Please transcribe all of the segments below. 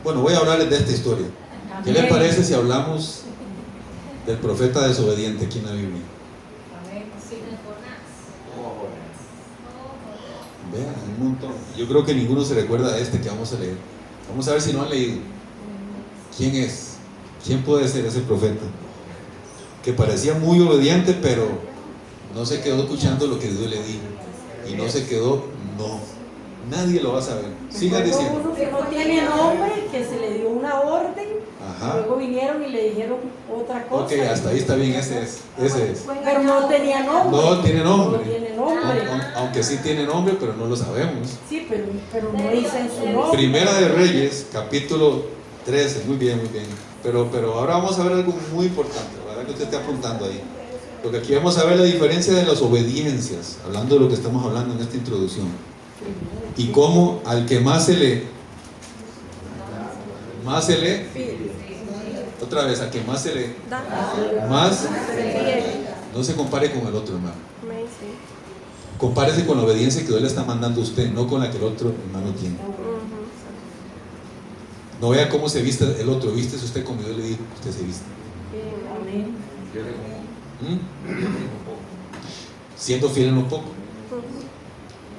Bueno, voy a hablarles de esta historia. ¿Qué les parece si hablamos del profeta desobediente aquí en la Biblia? Vean, un montón. Yo creo que ninguno se recuerda de este que vamos a leer. Vamos a ver si no han leído. ¿Quién es? ¿Quién puede ser ese profeta? Que parecía muy obediente, pero no se quedó escuchando lo que Dios le dijo. Y no se quedó, no. Nadie lo va a saber. Sigan diciendo. Uno que no tiene nombre, que se le dio una orden. Ajá. Luego vinieron y le dijeron otra cosa. Ok, hasta ahí está bien, ese es. Pero no tenía nombre. No tiene nombre. No tiene nombre. Aunque sí tiene nombre, pero no lo sabemos. Sí, pero no dicen su nombre. Primera de Reyes, capítulo 13. Muy bien, muy bien. Pero ahora vamos a ver algo muy importante, ¿verdad? Que usted esté apuntando ahí. Porque aquí vamos a ver la diferencia de las obediencias, hablando de lo que estamos hablando en esta introducción. Y cómo al que más se lee, otra vez, al que más se lee, más, no se compare con el otro hermano. Compárese con la obediencia que Dios le está mandando a usted, no con la que el otro hermano tiene. No vea cómo se viste el otro, vístese usted como Dios le dijo que usted se viste. Siendo fiel en lo poco,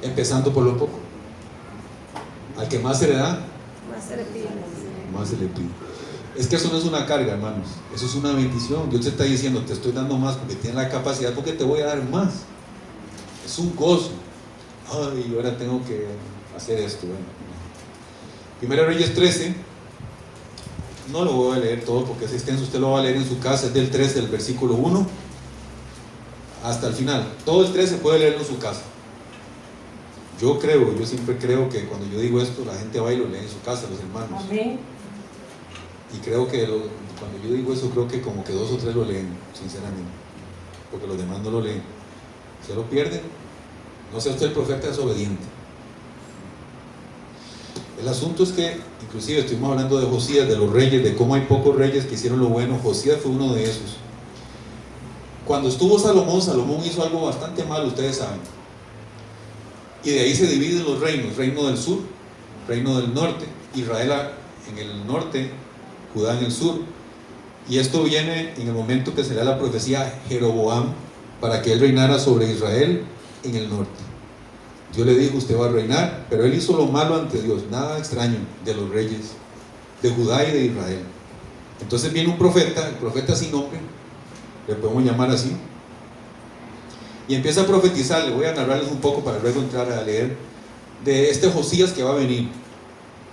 empezando por lo poco. Al que más se le da, más se le pide. Es que eso no es una carga, hermanos, eso es una bendición. Dios te está diciendo, te estoy dando más porque tienes la capacidad, porque te voy a dar más. Es un gozo. Ay, ahora tengo que hacer esto. Bueno. Primera Reyes 13, no lo voy a leer todo porque es extenso, usted lo va a leer en su casa, es del 13, del versículo 1 hasta el final. Todo el 13 puede leerlo en su casa. Yo siempre creo que cuando yo digo esto, la gente va y lo lee en su casa, los hermanos. Amén. Y creo que cuando yo digo eso, creo que como que 2 o 3 lo leen, sinceramente, porque los demás no lo leen. Se lo pierden. No sea usted el profeta desobediente. El asunto es que, inclusive estuvimos hablando de Josías, de los reyes, de cómo hay pocos reyes que hicieron lo bueno. Josías fue uno de esos. Cuando estuvo Salomón hizo algo bastante malo, ustedes saben. Y de ahí se dividen los reinos: reino del sur, reino del norte, Israel en el norte, Judá en el sur. Y esto viene en el momento que se le da la profecía a Jeroboam para que él reinara sobre Israel en el norte. Dios le dijo, usted va a reinar, pero él hizo lo malo ante Dios, nada extraño de los reyes de Judá y de Israel. Entonces viene un profeta, el profeta sin nombre, le podemos llamar así, y empieza a profetizar. Le voy a narrarles un poco para luego entrar a leer de este Josías que va a venir,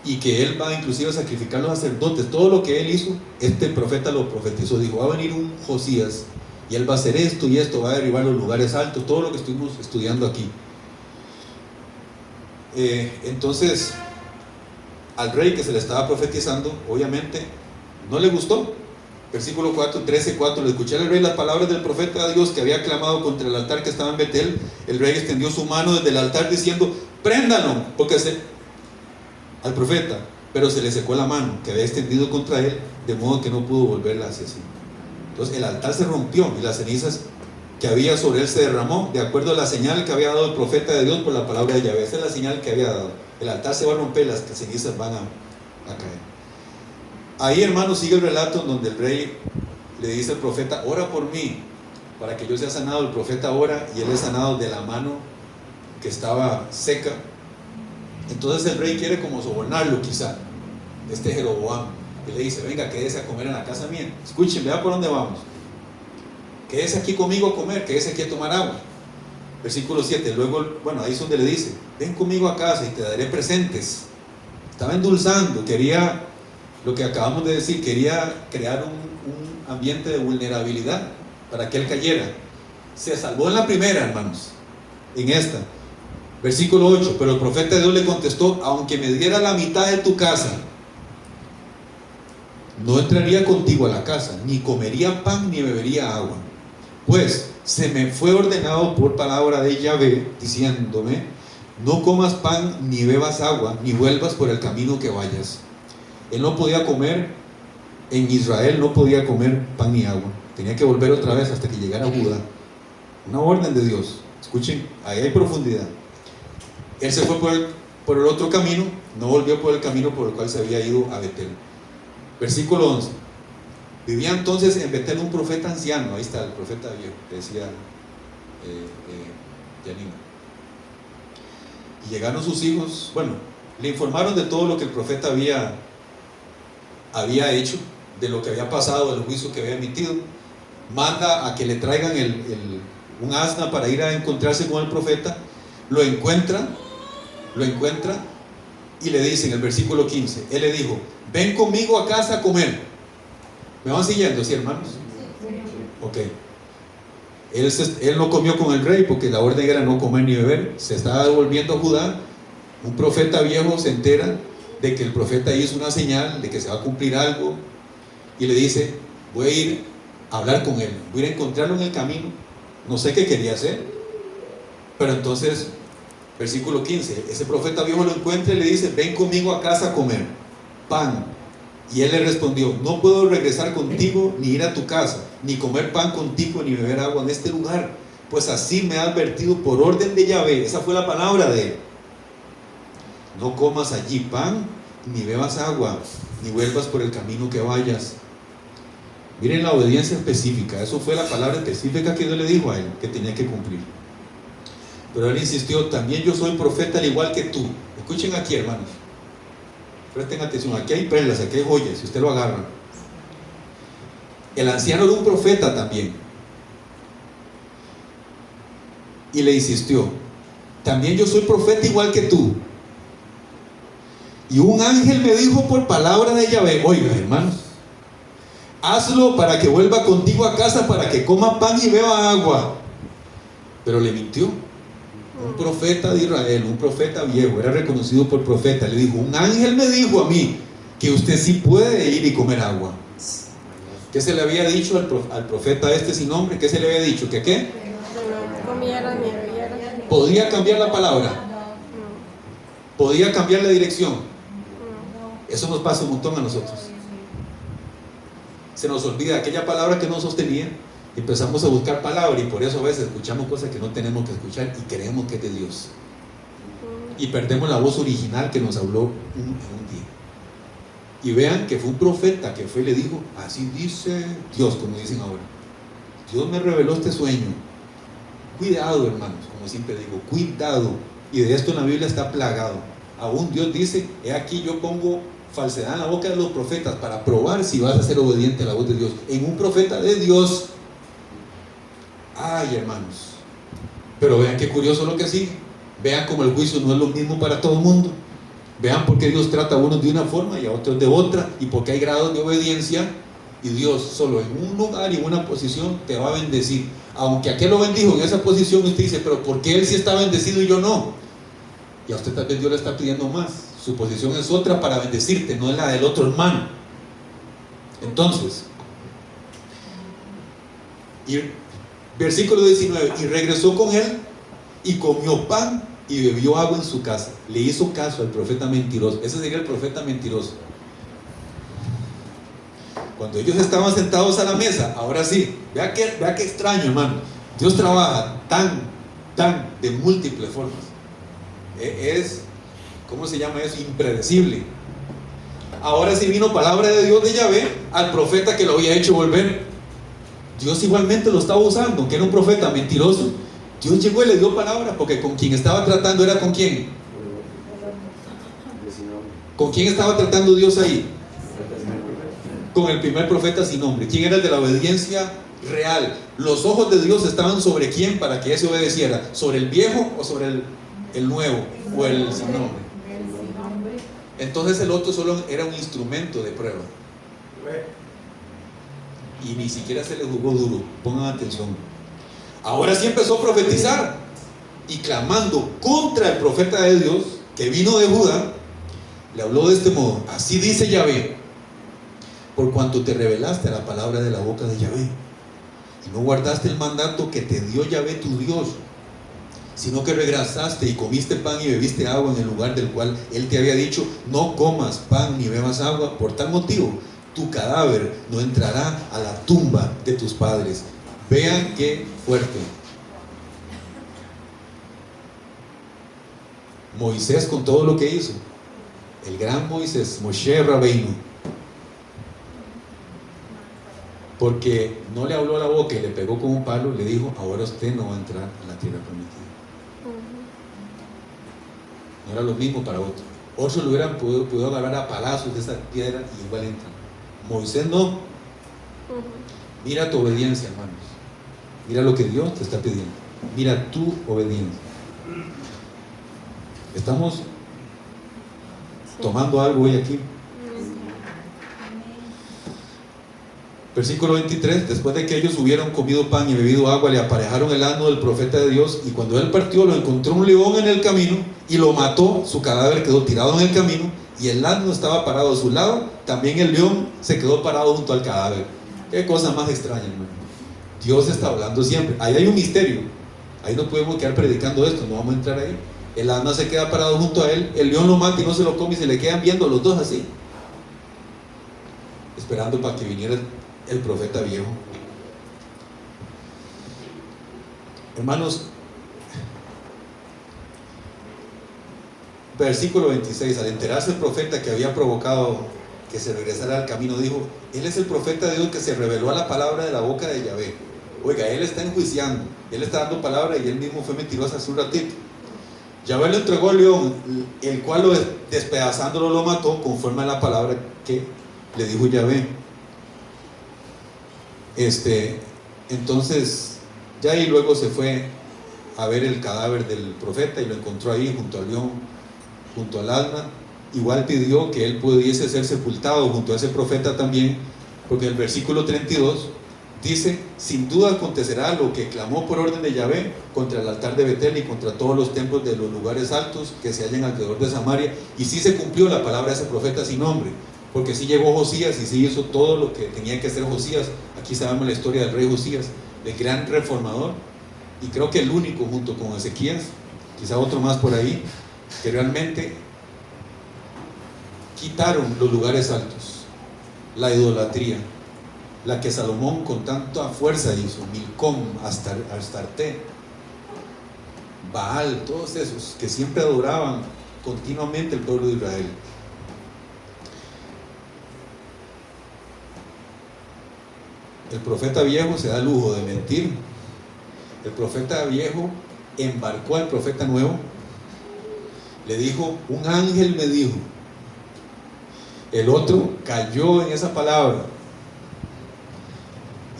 y que él va inclusive a sacrificar a los sacerdotes. Todo lo que él hizo, este profeta lo profetizó. Dijo, va a venir un Josías y él va a hacer esto y esto, va a derribar los lugares altos, todo lo que estuvimos estudiando aquí. Entonces al rey que se le estaba profetizando, obviamente no le gustó. Versículo 13:4, le escuché al rey las palabras del profeta de Dios que había clamado contra el altar que estaba en Betel. El rey extendió su mano desde el altar diciendo, préndanlo, porque al profeta, pero se le secó la mano que había extendido contra él, de modo que no pudo volverla hacia sí. Entonces el altar se rompió y las cenizas que había sobre él se derramó, de acuerdo a la señal que había dado el profeta de Dios por la palabra de Yahvé. Esa es la señal que había dado. El altar se va a romper, las cenizas van a caer. Ahí, hermanos, sigue el relato en donde el rey le dice al profeta, ora por mí, para que yo sea sanado. El profeta ora y él es sanado de la mano que estaba seca. Entonces el rey quiere como sobornarlo quizá, Jeroboam, y le dice, venga, quédese a comer en la casa mía. Escuchen, vea por dónde vamos. Quédese aquí conmigo a comer, quédese aquí a tomar agua. Versículo 7, luego, bueno, ahí es donde le dice, ven conmigo a casa y te daré presentes. Estaba endulzando, quería, lo que acabamos de decir, quería crear un ambiente de vulnerabilidad para que él cayera. Se salvó en la primera, hermanos, en esta. Versículo 8, pero el profeta de Dios le contestó, aunque me diera la mitad de tu casa, no entraría contigo a la casa, ni comería pan, ni bebería agua. Pues se me fue ordenado por palabra de Yahvé, diciéndome, no comas pan, ni bebas agua, ni vuelvas por el camino que vayas. Él no podía comer, en Israel no podía comer pan ni agua. Tenía que volver otra vez hasta que llegara a Judá. Una orden de Dios. Escuchen, ahí hay profundidad. Él se fue por el otro camino, no volvió por el camino por el cual se había ido a Betel. Versículo 11. Vivía entonces en Betel un profeta anciano, ahí está el profeta viejo, que decía Yanina. Y llegaron sus hijos, bueno, le informaron de todo lo que el profeta había hecho, de lo que había pasado, del juicio que había emitido. Manda a que le traigan un asna para ir a encontrarse con el profeta. Lo encuentra y le dice en el versículo 15, él le dijo: ven conmigo a casa a comer. ¿Me van siguiendo, sí, hermanos? Ok. Él no comió con el rey porque la orden era no comer ni beber. Se estaba devolviendo a Judá. Un profeta viejo se entera de que el profeta hizo una señal de que se va a cumplir algo y le dice: voy a ir a hablar con él, voy a ir a encontrarlo en el camino. No sé qué quería hacer, pero entonces, versículo 15, ese profeta viejo lo encuentra y le dice: ven conmigo a casa a comer pan. Y él le respondió: no puedo regresar contigo, ni ir a tu casa, ni comer pan contigo, ni beber agua en este lugar, pues así me ha advertido por orden de Yahvé. Esa fue la palabra de él: no comas allí pan, ni bebas agua, ni vuelvas por el camino que vayas. Miren la obediencia específica. Eso fue la palabra específica que Dios le dijo a él que tenía que cumplir. Pero él insistió: también yo soy profeta al igual que tú. Escuchen aquí, hermanos, presten atención, aquí hay perlas, aquí hay joyas, si usted lo agarra. El anciano era un profeta también, y le insistió: también yo soy profeta igual que tú. Y un ángel me dijo por palabra de Yahvé: oiga, hermanos, hazlo para que vuelva contigo a casa, para que coma pan y beba agua. Pero le mintió. Un profeta de Israel, un profeta viejo, era reconocido por profeta, le dijo: un ángel me dijo a mí que usted sí puede ir y comer agua. ¿Qué se le había dicho al profeta este sin nombre? ¿Qué se le había dicho? ¿Que qué? ¿Podría cambiar la palabra? ¿Podía cambiar la dirección? Eso nos pasa un montón a nosotros. Se nos olvida aquella palabra que nos sostenía. Empezamos a buscar palabras y por eso a veces escuchamos cosas que no tenemos que escuchar y creemos que es de Dios. Y perdemos la voz original que nos habló un día. Y vean que fue un profeta que fue y le dijo: así dice Dios, como dicen ahora. Dios me reveló este sueño. Cuidado, hermanos, como siempre digo, cuidado. Y de esto en la Biblia está plagado. Aún Dios dice: he aquí yo pongo falsedad en la boca de los profetas para probar si vas a ser obediente a la voz de Dios. En un profeta de Dios. Ay, hermanos, pero vean qué curioso lo que sigue. Vean cómo el juicio no es lo mismo para todo el mundo. Vean por qué Dios trata a unos de una forma y a otros de otra, y por qué hay grados de obediencia. Y Dios solo en un lugar y en una posición te va a bendecir. Aunque aquel lo bendijo en esa posición, usted dice: pero ¿por qué él sí está bendecido y yo no? Y a usted tal vez Dios le está pidiendo más. Su posición es otra para bendecirte, no es la del otro hermano. Entonces, versículo 19, y regresó con él y comió pan y bebió agua en su casa. Le hizo caso al profeta mentiroso. Ese sería el profeta mentiroso. Cuando ellos estaban sentados a la mesa, ahora sí, vea qué extraño, hermano. Dios trabaja tan de múltiples formas. ¿Cómo se llama eso? Impredecible. Ahora sí vino palabra de Dios de Yahvé al profeta que lo había hecho volver. Dios igualmente lo estaba usando, aunque era un profeta mentiroso. Dios llegó y le dio palabra, porque con quien estaba tratando era con quién. ¿Con quién estaba tratando Dios ahí? Con el primer profeta sin nombre. ¿Quién era el de la obediencia real? Los ojos de Dios estaban sobre quién para que ese obedeciera. ¿Sobre el viejo o sobre el nuevo? ¿O el sin nombre? Entonces el otro solo era un instrumento de prueba. Y ni siquiera se le jugó duro. Pongan atención. Ahora sí empezó a profetizar y clamando contra el profeta de Dios que vino de Judá. Le habló de este modo: así dice Yahvé, por cuanto te rebelaste a la palabra de la boca de Yahvé y no guardaste el mandato que te dio Yahvé tu Dios, sino que regresaste y comiste pan y bebiste agua en el lugar del cual él te había dicho: no comas pan ni bebas agua. Por tal motivo tu cadáver no entrará a la tumba de tus padres. Vean qué fuerte. Moisés con todo lo que hizo, el gran Moisés, Moshe Rabbeinu, porque no le habló a la boca y le pegó con un palo, le dijo: ahora usted no va a entrar a la tierra prometida. No era lo mismo para otro. Otros lo hubieran podido agarrar a palazos de esa piedra y igual entran. Moisés no. Mira tu obediencia, hermanos. Mira lo que Dios te está pidiendo. Mira tu obediencia. Estamos tomando algo hoy aquí. Versículo 23: después de que ellos hubieron comido pan y bebido agua, le aparejaron el asno del profeta de Dios, y cuando él partió, lo encontró un león en el camino y lo mató. Su cadáver quedó tirado en el camino y el asno estaba parado a su lado. También el león se quedó parado junto al cadáver. Qué cosa más extraña, hermano. Dios está hablando siempre. Ahí hay un misterio. Ahí no podemos quedar predicando esto, no vamos a entrar ahí. El asno se queda parado junto a él, el león lo mata y no se lo come, y se le quedan viendo los dos así, esperando para que viniera el profeta viejo. Hermanos, versículo 26: al enterarse el profeta que había provocado que se regresara al camino, dijo: él es el profeta de Dios que se reveló a la palabra de la boca de Yahvé. Oiga, él está enjuiciando, él está dando palabra y él mismo fue mentiroso hace un ratito. Yahvé le entregó al león, el cual despedazándolo lo mató, conforme a la palabra que le dijo Yahvé. Entonces ya ahí luego se fue a ver el cadáver del profeta y lo encontró ahí junto al león, junto al asna. Igual pidió que él pudiese ser sepultado junto a ese profeta también, porque el versículo 32 dice: sin duda acontecerá lo que clamó por orden de Yahvé contra el altar de Betel y contra todos los templos de los lugares altos que se hallan alrededor de Samaria. Y sí se cumplió la palabra de ese profeta sin nombre, porque sí llegó Josías y sí hizo todo lo que tenía que hacer Josías. Aquí sabemos la historia del rey Josías, el gran reformador, y creo que el único, junto con Ezequías, quizá otro más por ahí, que realmente quitaron los lugares altos, la idolatría, la que Salomón con tanta fuerza hizo, Milcom, Astarte, Baal, todos esos que siempre adoraban continuamente el pueblo de Israel. El profeta viejo se da el lujo de mentir. El profeta viejo embarcó al profeta nuevo, le dijo: un ángel me dijo. El otro cayó en esa palabra.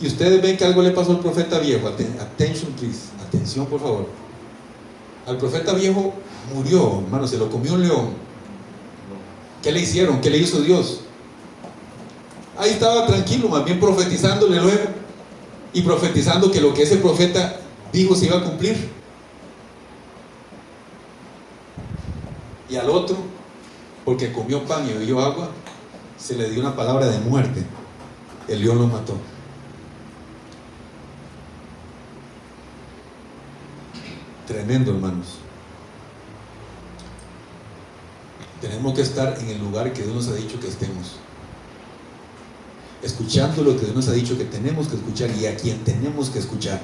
Y ustedes ven que algo le pasó al profeta viejo. Attention please, atención por favor. Al profeta viejo murió, hermano, se lo comió un león. ¿Qué le hicieron? ¿Qué le hizo Dios? Ahí estaba tranquilo, más bien profetizándole luego, y profetizando que lo que ese profeta dijo se iba a cumplir. Y al otro, porque comió pan y bebió agua, se le dio una palabra de muerte. El león lo mató. Tremendo, hermanos. Tenemos que estar en el lugar que Dios nos ha dicho que estemos, escuchando lo que Dios nos ha dicho que tenemos que escuchar y a quien tenemos que escuchar.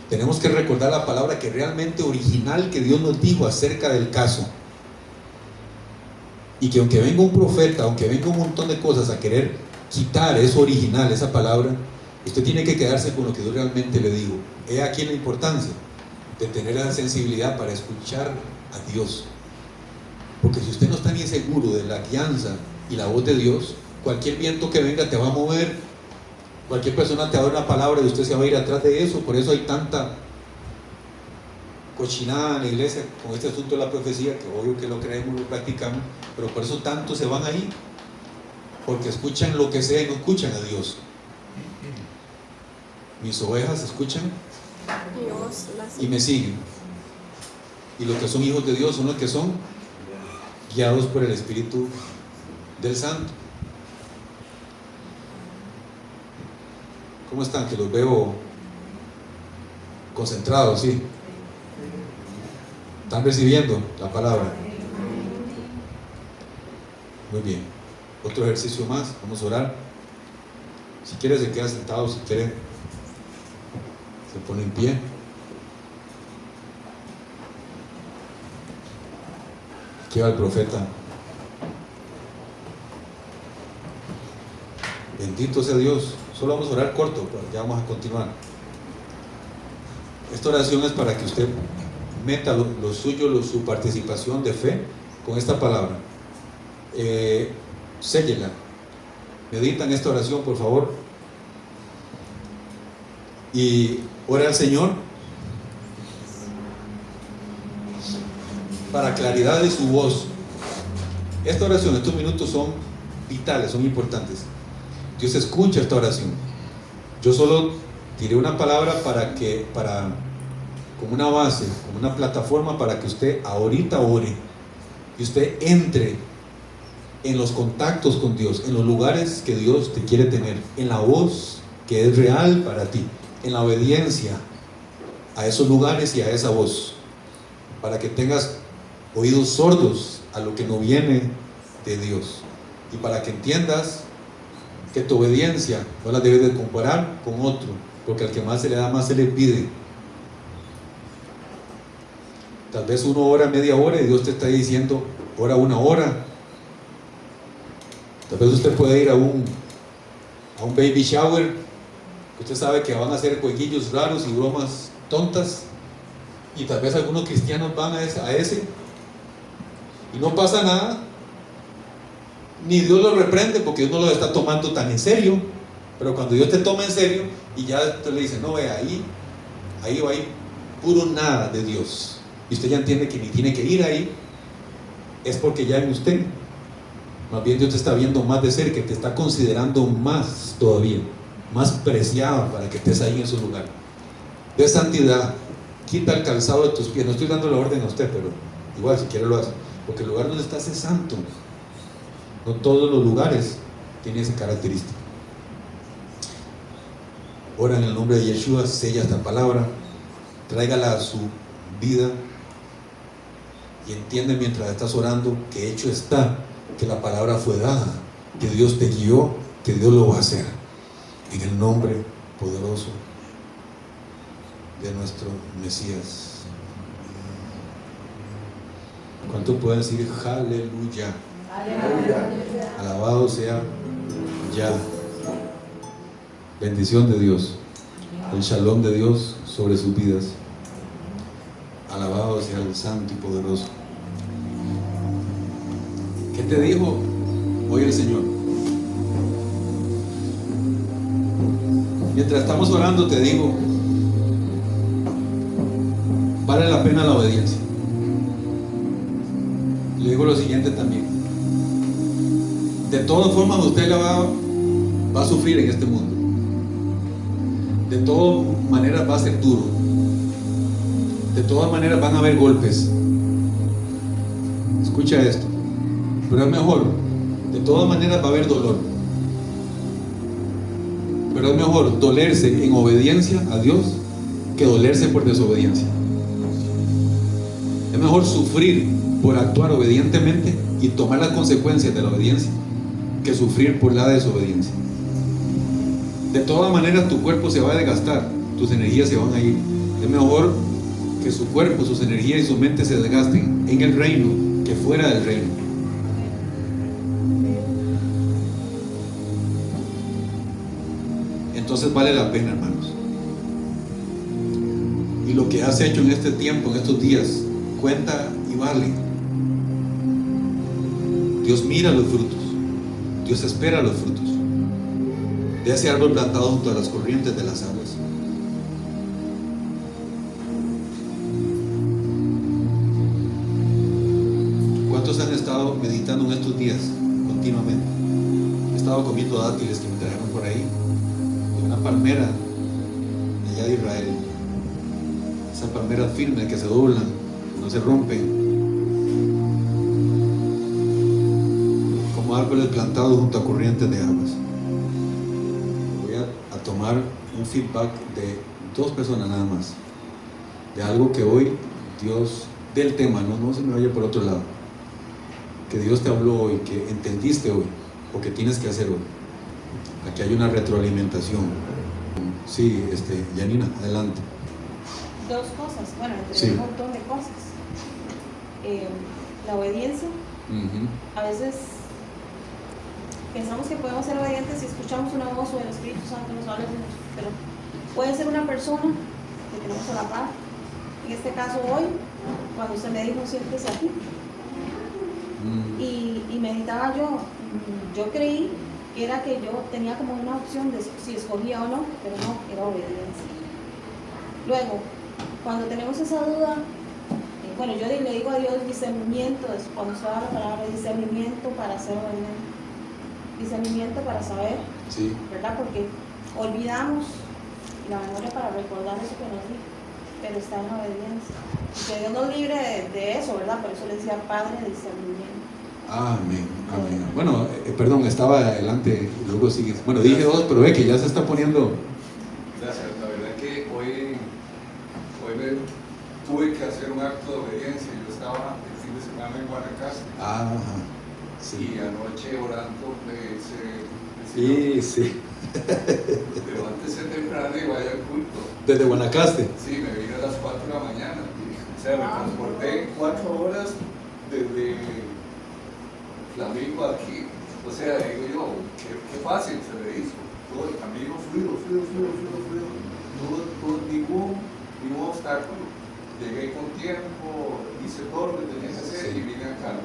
Tenemos que recordar la palabra que realmente original que Dios nos dijo acerca del caso, y que aunque venga un profeta, aunque venga un montón de cosas a querer quitar eso original, esa palabra, usted tiene que quedarse con lo que Dios realmente le dijo. He aquí la importancia de tener la sensibilidad para escuchar a Dios, porque si usted no está bien seguro de la guianza y la voz de Dios, cualquier viento que venga te va a mover, cualquier persona te va a dar una palabra y usted se va a ir atrás de eso. Por eso hay tanta cochinada en la iglesia con este asunto de la profecía, que obvio que lo creemos, lo practicamos, pero por eso tantos se van ahí, porque escuchan lo que sea y no escuchan a Dios. Mis ovejas escuchan y me siguen, y los que son hijos de Dios son los que son guiados por el Espíritu del Santo. ¿Cómo están? Que los veo concentrados, ¿sí? ¿Están recibiendo la palabra? Muy bien. Otro ejercicio más, vamos a orar. Si quiere se queda sentado, si quiere se pone en pie. que va el profeta. Bendito sea Dios. Solo vamos a orar corto, pero ya vamos a continuar. Esta oración es para que usted meta lo suyo, su participación de fe con esta palabra. Séllela. Medita en esta oración, por favor. Y ore al Señor para claridad de su voz. Esta oración, estos minutos son vitales, son importantes. Dios escucha esta oración. Yo solo tiré una palabra como una base, como una plataforma para que usted ahorita ore y usted entre en los contactos con Dios, en los lugares que Dios te quiere tener, en la voz que es real para ti, en la obediencia a esos lugares y a esa voz, para que tengas oídos sordos a lo que no viene de Dios, y para que entiendas que tu obediencia no la debes de comparar con otro, porque al que más se le da, más se le pide. Tal vez 1 hora, media hora, y Dios te está diciendo, ora 1 hora. Tal vez usted puede ir a un baby shower, que usted sabe que van a hacer jueguillos raros y bromas tontas, y tal vez algunos cristianos van a ese y no pasa nada, ni Dios los reprende, porque Dios no los está tomando tan en serio. Pero cuando Dios te toma en serio y ya usted le dice, no, vea, ahí va a ir puro nada de Dios, y usted ya entiende que ni tiene que ir ahí, es porque ya en usted, más bien Dios te está viendo más de cerca, te está considerando más todavía, más preciado para que estés ahí en su lugar de santidad. Quita el calzado de tus pies. No estoy dando la orden a usted, pero igual si quiere lo hace, porque el lugar donde estás es santo. No todos los lugares tienen esa característica. Ora en el nombre de Yeshua, sella esta palabra, tráigala a su vida y entiende mientras estás orando que hecho está, que la palabra fue dada, que Dios te guió, que Dios lo va a hacer, en el nombre poderoso de nuestro Mesías. ¿Cuánto pueden decir aleluya? Aleluya. Alabado sea ya. Bendición de Dios, el shalom de Dios sobre sus vidas. Alabado sea el santo y poderoso. ¿Qué te dijo hoy el Señor? Mientras estamos orando te digo, vale la pena la obediencia. Le digo lo siguiente también: de todas formas usted la va a sufrir en este mundo. De todas maneras va a ser duro. De todas maneras van a haber golpes. Escucha esto. Pero es mejor, de todas maneras va a haber dolor. Pero es mejor dolerse en obediencia a Dios que dolerse por desobediencia. Es mejor sufrir por actuar obedientemente y tomar las consecuencias de la obediencia que sufrir por la desobediencia. De todas maneras tu cuerpo se va a desgastar, tus energías se van a ir. Es mejor que su cuerpo, sus energías y su mente se desgasten en el reino que fuera del reino. Entonces vale la pena, hermanos. Y lo que has hecho en este tiempo, en estos días, cuenta y vale. Dios mira los frutos. Dios espera los frutos de ese árbol plantado junto a las corrientes de las aguas. ¿Cuántos han estado meditando en estos días continuamente? He estado comiendo dátiles que me trajeron por ahí, de una palmera de allá de Israel. Esas palmeras firmes que se doblan, no se rompen, como árboles plantados junto a corrientes de aguas. Voy a tomar un feedback de 2 personas nada más, de algo que hoy Dios, del tema, no se me vaya por otro lado, que Dios te habló hoy, que entendiste hoy, o que tienes que hacer hoy. Aquí hay una retroalimentación. Sí, Yanina, adelante. 2 cosas, bueno, entre Sí. un montón de cosas. la obediencia. Ujú. A veces pensamos que podemos ser obedientes si escuchamos una voz o el Espíritu Santo nos habla, pero puede ser una persona que tenemos a la par. En este caso hoy, cuando usted me dijo siéntese aquí, y meditaba yo creí que era que yo tenía como una opción de si escogía o no, pero no, era obediencia. Luego, cuando tenemos esa duda, bueno, yo le digo a Dios discernimiento, cuando se da la palabra discernimiento para ser obediente, discernimiento para saber, Sí. ¿verdad? Porque olvidamos la memoria para recordar eso que nos dijo, pero está en la obediencia. Que Dios nos libre de eso, ¿verdad? Por eso le decía Padre discernimiento. Amén, amén. Bueno, perdón, estaba adelante, luego sigue. Bueno, dije dos, pero ve que ya se está poniendo. Gracias, la verdad que hoy tuve que hacer un acto de obediencia. Yo estaba el fin de semana en Guanacaste. Ajá, Y sí. anoche orando Sí. pero antes de temprano y vaya al culto. Desde Guanacaste. Sí, me vine a las 4 de la mañana. O sea, me transporté 4 horas desde Flamingo aquí. O sea, digo yo, qué fácil se me hizo. Todo el camino fluido. Ningún obstáculo. Llegué con tiempo, hice todo lo que tenía que hacer y vine acá.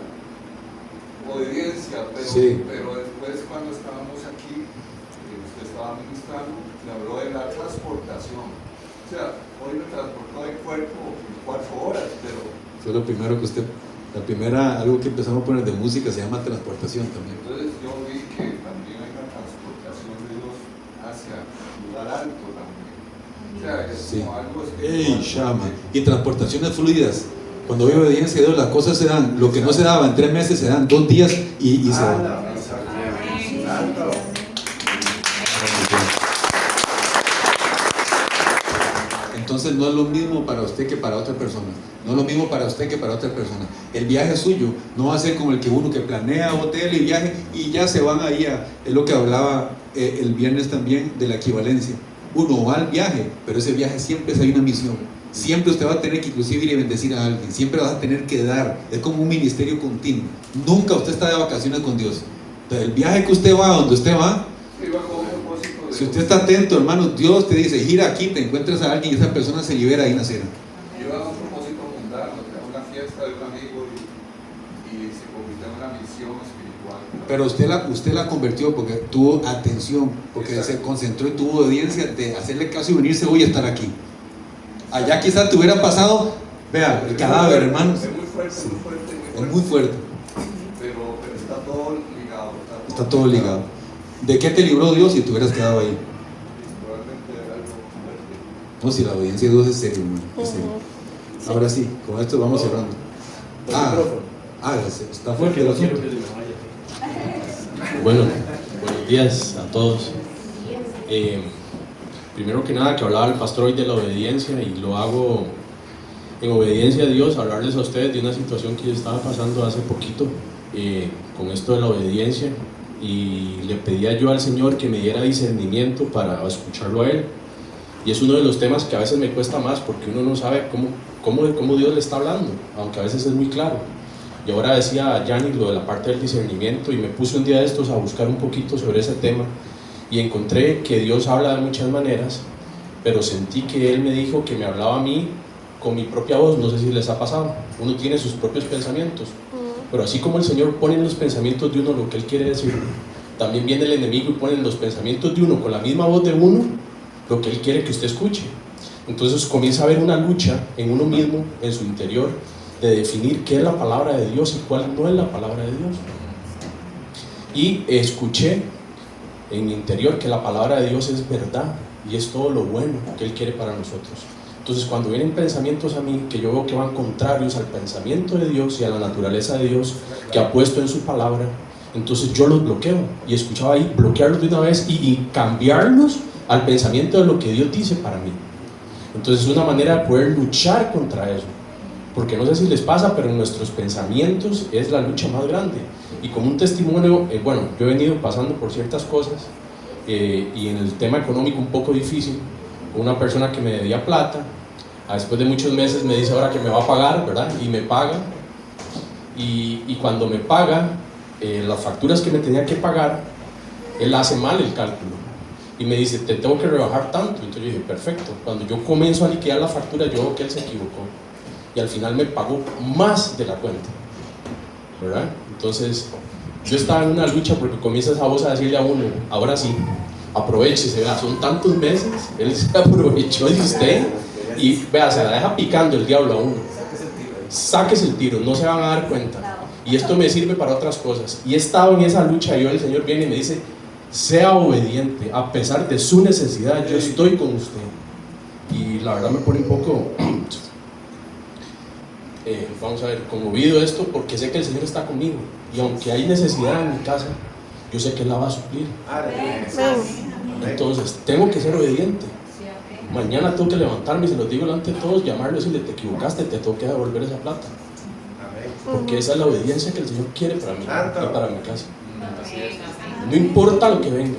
Obediencia, pero después cuando estábamos aquí, usted estaba ministrando, me habló de la transportación. O sea, hoy me transportó de cuerpo 4 horas, pero... Fue lo primero que algo que empezamos a poner de música se llama transportación también. Entonces yo vi que también hay una transportación de Dios hacia lugar alto también. O sea, es Sí. como algo ¡Ey, espiritual. Shama! Y transportaciones fluidas. Cuando hay obediencia a Dios, las cosas se dan. Lo que no se daba en 3 meses se dan 2 días y se dan. Entonces no es lo mismo para usted que para otra persona. No es lo mismo para usted que para otra persona. El viaje suyo no va a ser como el que uno que planea hotel y viaje y ya se van ahí es lo que hablaba el viernes también de la equivalencia. Uno va al viaje, pero ese viaje siempre hay una misión. Siempre usted va a tener que inclusive ir y bendecir a alguien. Siempre vas a tener que dar. Es como un ministerio continuo. Nunca usted está de vacaciones con Dios. Entonces, el viaje que usted va, donde usted va, Sí, va con un propósito de si usted está atento, hermano, Dios te dice, gira aquí, te encuentras a alguien y esa persona se libera ahí en la cena. Yo hago un propósito mundano, que una fiesta de un amigo y se convirtió en una misión espiritual. Pero usted la convirtió porque tuvo atención, porque Exacto. se concentró y tuvo audiencia de hacerle caso y venirse hoy a estar aquí. Allá quizás te hubiera pasado, vea, el cadáver, hermanos. Es muy fuerte, Sí. muy fuerte, Es muy fuerte, pero está todo ligado. está todo ligado. ¿De qué te libró Dios si te hubieras quedado ahí? Probablemente era algo fuerte. No, si la audiencia de Dios es serio, hermano, es serio. Ahora sí, con esto vamos cerrando. Está fuerte el asunto. Bueno, buenos días a todos. Primero que nada, que hablaba el pastor hoy de la obediencia, y lo hago en obediencia a Dios, hablarles a ustedes de una situación que yo estaba pasando hace poquito con esto de la obediencia, y le pedía yo al Señor que me diera discernimiento para escucharlo a Él. Y es uno de los temas que a veces me cuesta más, porque uno no sabe cómo Dios le está hablando, aunque a veces es muy claro. Y ahora decía Yanni lo de la parte del discernimiento, y me puse un día de estos a buscar un poquito sobre ese tema, y encontré que Dios habla de muchas maneras, pero sentí que Él me dijo que me hablaba a mí con mi propia voz. No sé si les ha pasado, uno tiene sus propios pensamientos, pero así como el Señor pone en los pensamientos de uno lo que Él quiere decir, también viene el enemigo y pone en los pensamientos de uno, con la misma voz de uno, lo que Él quiere que usted escuche. Entonces comienza a haber una lucha en uno mismo, en su interior, de definir qué es la palabra de Dios y cuál no es la palabra de Dios. Y escuché en mi interior que la palabra de Dios es verdad y es todo lo bueno que Él quiere para nosotros. Entonces, cuando vienen pensamientos a mí que yo veo que van contrarios al pensamiento de Dios y a la naturaleza de Dios que ha puesto en su palabra, entonces yo los bloqueo. Y escuchaba ahí bloquearlos de una vez y cambiarlos al pensamiento de lo que Dios dice para mí. Entonces es una manera de poder luchar contra eso, porque no sé si les pasa, pero en nuestros pensamientos es la lucha más grande. Y como un testimonio, bueno, yo he venido pasando por ciertas cosas y en el tema económico un poco difícil. Una persona que me debía plata, después de muchos meses me dice ahora que me va a pagar, ¿verdad? Y me paga. y cuando me paga las facturas que me tenía que pagar, él hace mal el cálculo y me dice, te tengo que rebajar tanto. Entonces yo dije, perfecto. Cuando yo comienzo a liquidar la factura, yo veo que él se equivocó y al final me pagó más de la cuenta, ¿verdad? Entonces yo estaba en una lucha porque comienza esa voz a decirle a uno, ahora sí, aprovechese, vea, son tantos meses, él se aprovechó de usted y vea, se la deja picando el diablo a uno. Sáquese el tiro, no se van a dar cuenta. Y esto me sirve para otras cosas. Y he estado en esa lucha y hoy el Señor viene y me dice, sea obediente, a pesar de su necesidad, yo estoy con usted. Y la verdad me pone un poco, vamos a ver, conmovido esto, porque sé que el Señor está conmigo. Y aunque hay necesidad en mi casa, yo sé que Él la va a suplir. Entonces, tengo que ser obediente. Mañana tengo que levantarme y se los digo delante de todos, llamarlo y decirle, te equivocaste, te tengo que devolver esa plata. Porque esa es la obediencia que el Señor quiere para mí y para mi casa. No importa lo que venga,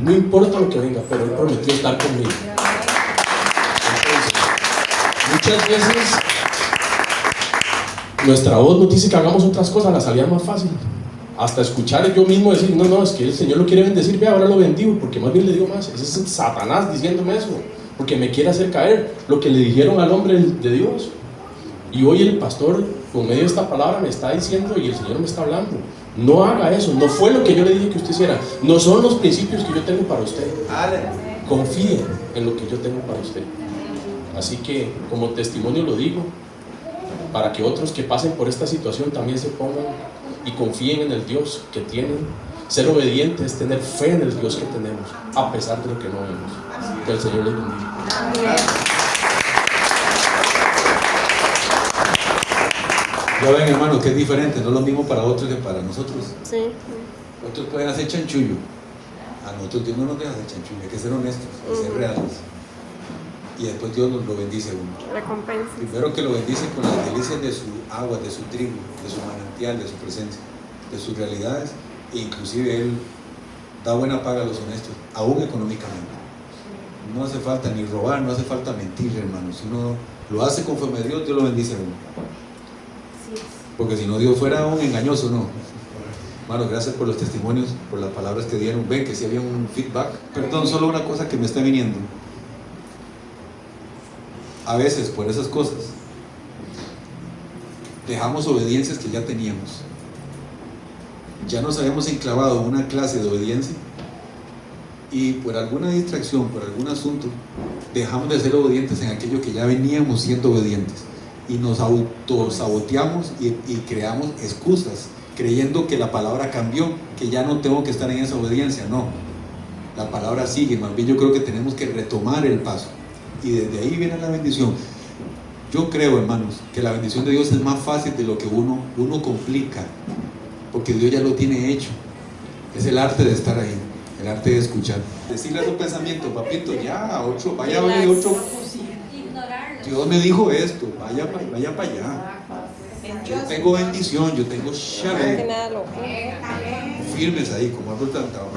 no importa lo que venga, pero Él prometió estar conmigo. Entonces, muchas veces nuestra voz nos dice que hagamos otras cosas, la salida más fácil. Hasta escuchar yo mismo decir, no, es que el Señor lo quiere bendecir, ve, ahora lo bendigo, porque más bien le digo más. Ese es Satanás diciéndome eso, porque me quiere hacer caer lo que le dijeron al hombre de Dios. Y hoy el pastor, por medio de esta palabra, me está diciendo y el Señor me está hablando. No haga eso, no fue lo que yo le dije que usted hiciera, no son los principios que yo tengo para usted. Confíe en lo que yo tengo para usted. Así que, como testimonio lo digo, para que otros que pasen por esta situación también se pongan y confíen en el Dios que tienen. Ser obediente es tener fe en el Dios que tenemos, a pesar de lo que no vemos. Que el Señor les bendiga. Ya ven, hermano, que es diferente, no es lo mismo para otros que para nosotros. Sí. Otros pueden hacer chanchullo. A nosotros Dios no nos deja hacer chanchullo, hay que ser honestos, hay que ser reales. Y después Dios nos lo bendice a uno. Recompensa. Primero que lo bendice con las delicias de su agua, de su trigo, de su manantial, de su presencia, de sus realidades, e inclusive Él da buena paga a los honestos, aún económicamente. No hace falta ni robar, no hace falta mentir, hermanos. Si uno lo hace conforme a Dios, Dios lo bendice a uno. Porque si no, Dios fuera un engañoso, no. Hermanos, gracias por los testimonios, por las palabras que dieron. Ven que si había un feedback. Perdón, solo una cosa que me está viniendo. A veces, por esas cosas, dejamos obediencias que ya teníamos. Ya nos habíamos enclavado en una clase de obediencia y por alguna distracción, por algún asunto, dejamos de ser obedientes en aquello que ya veníamos siendo obedientes. Y nos autosaboteamos y creamos excusas, creyendo que la palabra cambió, que ya no tengo que estar en esa obediencia. No, la palabra sigue, más bien yo creo que tenemos que retomar el paso y desde ahí viene la bendición. Yo creo, hermanos, que la bendición de Dios es más fácil de lo que uno complica, porque Dios ya lo tiene hecho. Es el arte de estar ahí, el arte de escuchar, decirle a tu pensamiento, papito, ya, vaya a ver 8. Dios me dijo esto, vaya para allá. Yo tengo bendición, yo tengo shalom. Firmes ahí, como ha tratado.